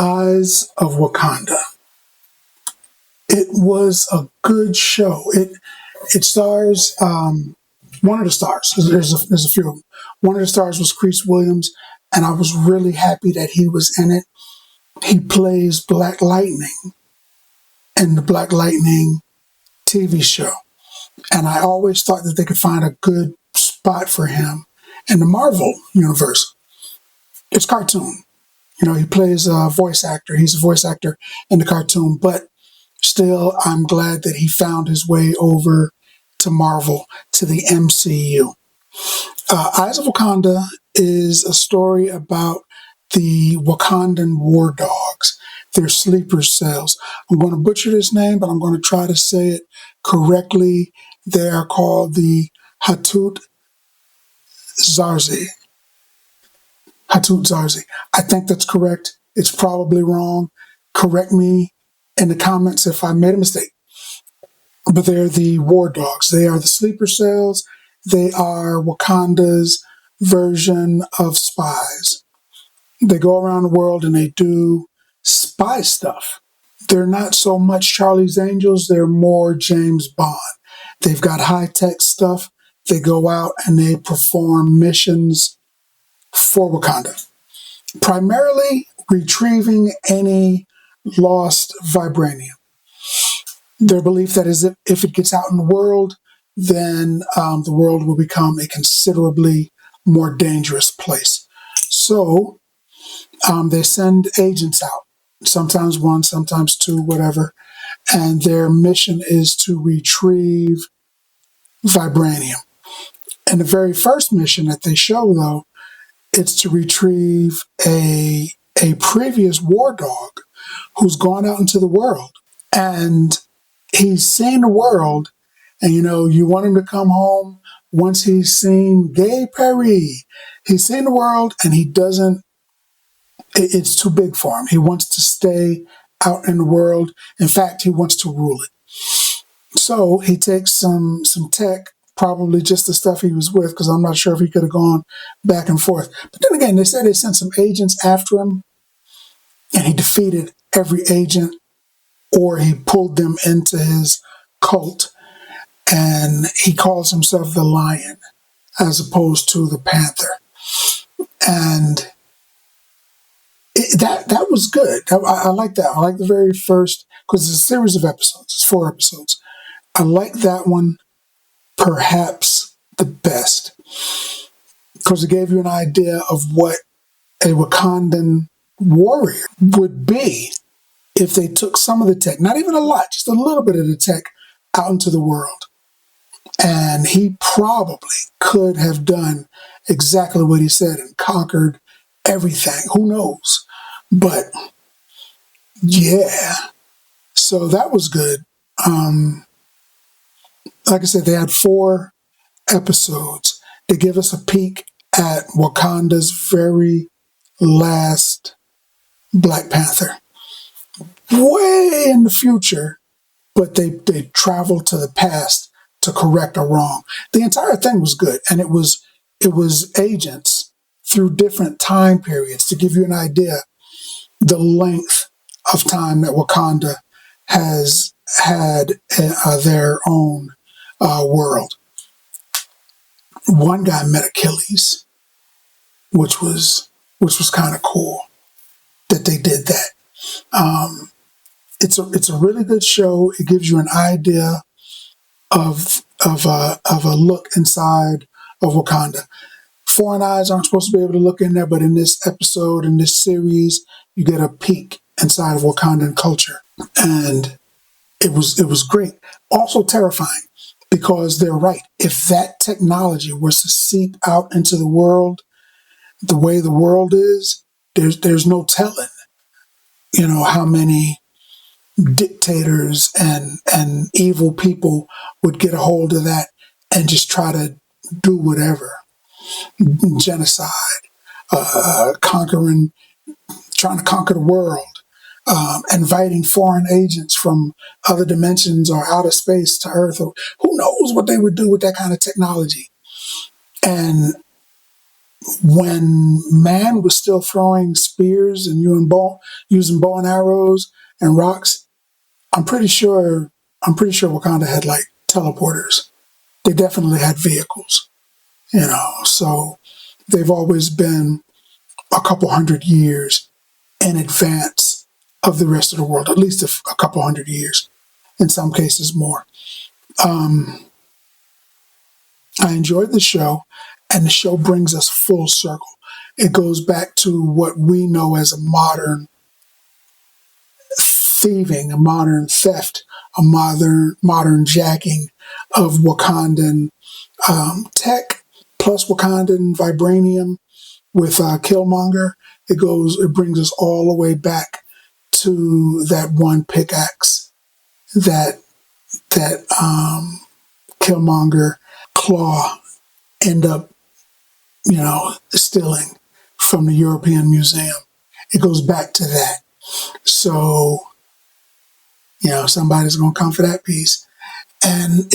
Eyes of Wakanda. It was a good show. It stars one of the stars. There's a few of them. One of the stars was Chris Williams, and I was really happy that he was in it. He plays Black Lightning in the Black Lightning TV show, and I always thought that they could find a good spot for him in the Marvel universe. It's cartoon. He plays a voice actor. He's a voice actor in the cartoon, but still, I'm glad that he found his way over to Marvel, to the MCU. Eyes of Wakanda is a story about the Wakandan war dogs, their sleeper cells. I'm going to butcher this name, but I'm going to try to say it correctly. They are called the Hatut Zarzi. Hatut Zarzi. I think that's correct. It's probably wrong. Correct me in the comments if I made a mistake. But they're the war dogs. They are the sleeper cells. They are Wakanda's version of spies. They go around the world and they do spy stuff. They're not so much Charlie's Angels. They're more James Bond. They've got high-tech stuff. They go out and they perform missions for Wakanda, primarily retrieving any lost vibranium. Their belief that is if it gets out in the world, then the world will become a considerably more dangerous place. So they send agents out, sometimes one, sometimes two, whatever, and their mission is to retrieve vibranium. And the very first mission that they show, though, it's to retrieve a previous war dog who's gone out into the world, and he's seen the world, and you want him to come home once he's seen Gay Perry. He's seen the world, and he doesn't, it's too big for him. He wants to stay out in the world. In fact, he wants to rule it. So he takes some tech, probably just the stuff he was with, because I'm not sure if he could have gone back and forth. But then again, they said they sent some agents after him, and he defeated every agent, or he pulled them into his cult, and he calls himself the Lion as opposed to the Panther. And that was good. I like that. I like the very first, because it's a series of episodes. It's 4 episodes. I like that one perhaps the best, because it gave you an idea of what a Wakandan warrior would be if they took some of the tech, not even a lot, just a little bit of the tech, out into the world. And he probably could have done exactly what he said and conquered everything. Who knows? But yeah, so that was good. Like I said, they had 4 episodes. They give us a peek at Wakanda's very last Black Panther. Way in the future, but they traveled to the past to correct a wrong. The entire thing was good, and it was agents through different time periods to give you an idea the length of time that Wakanda has had their own world. One guy met Achilles, which was kind of cool that they did that. It's a really good show. It gives you an idea of a look inside of Wakanda. Foreign eyes aren't supposed to be able to look in there, but in this episode, in this series, you get a peek inside of Wakandan culture, and it was great. Also terrifying, because they're right. If that technology was to seep out into the world, the way the world is, there's no telling, how many dictators and evil people would get a hold of that and just try to do whatever. Genocide, trying to conquer the world, inviting foreign agents from other dimensions or outer space to Earth, or who knows what they would do with that kind of technology. And when man was still throwing spears and using bow and arrows and rocks, I'm pretty sure Wakanda had like teleporters. They definitely had vehicles, so they've always been a couple hundred years in advance of the rest of the world, at least a couple hundred years, in some cases more. I enjoyed the show, and the show brings us full circle. It goes back to what we know as a modern thieving, a modern theft, a modern jacking of Wakandan tech, plus Wakandan vibranium with Killmonger. It brings us all the way back to that one pickaxe that Killmonger Claw end up, stealing from the European Museum. It goes back to that. So, somebody's going to come for that piece. And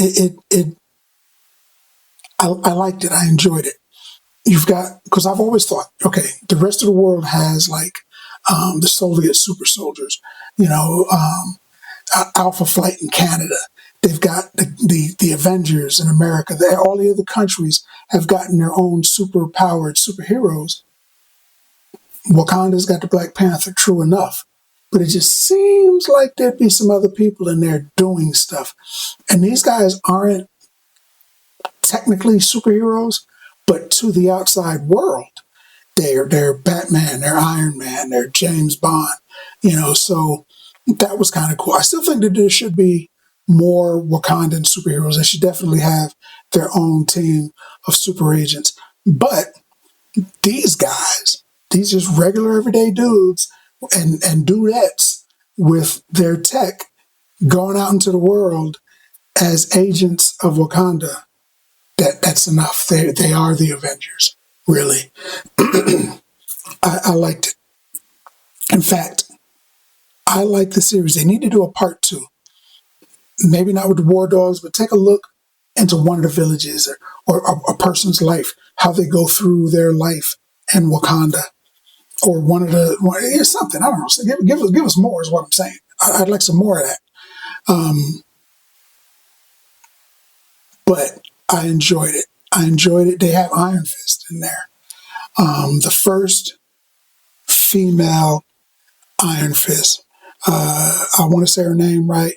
I liked it. I enjoyed it. Because I've always thought, okay, the rest of the world has like the Soviet super soldiers, Alpha Flight in Canada. They've got the Avengers in America. All the other countries have gotten their own super-powered superheroes. Wakanda's got the Black Panther, true enough. But it just seems like there'd be some other people in there doing stuff. And these guys aren't technically superheroes, but to the outside world, they're Batman, they're Iron Man, they're James Bond, so that was kind of cool. I still think that there should be more Wakandan superheroes. They should definitely have their own team of super agents. But these guys, these just regular everyday dudes and dudettes with their tech going out into the world as agents of Wakanda, that's enough. They are the Avengers, really. I liked it. In fact, I like the series. They need to do a part 2. Maybe not with the war dogs, but take a look into one of the villages or a person's life, how they go through their life in Wakanda, or something. I don't know. So give us more is what I'm saying. I'd like some more of that. But I enjoyed it. They have Iron Fist in there. The first female Iron Fist. I want to say her name right.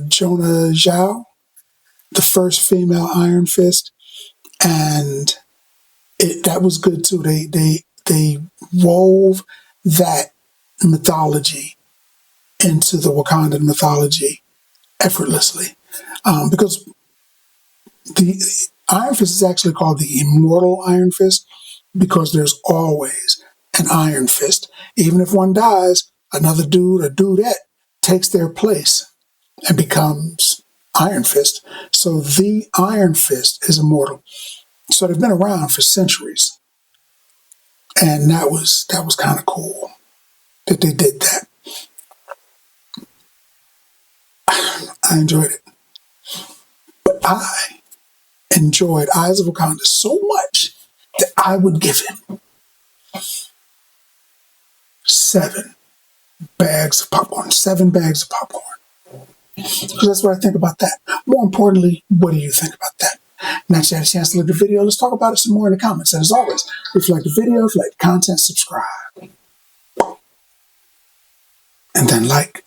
Jonah Zhao, the first female Iron Fist, and that was good too. They wove that mythology into the Wakandan mythology effortlessly, because the Iron Fist is actually called the Immortal Iron Fist because there's always an Iron Fist. Even if one dies, another dude or dudette takes their place and becomes Iron Fist. So the Iron Fist is immortal. So they've been around for centuries. And that was kind of cool that they did that. I enjoyed it. But I enjoyed Eyes of Wakanda so much that I would give him 7 bags of popcorn. 7 bags of popcorn. Because that's what I think about that. More importantly, what do you think about that? Now that you had a chance to look at the video, let's talk about it some more in the comments. And as always, if you like the video, if you like the content, subscribe. And then like.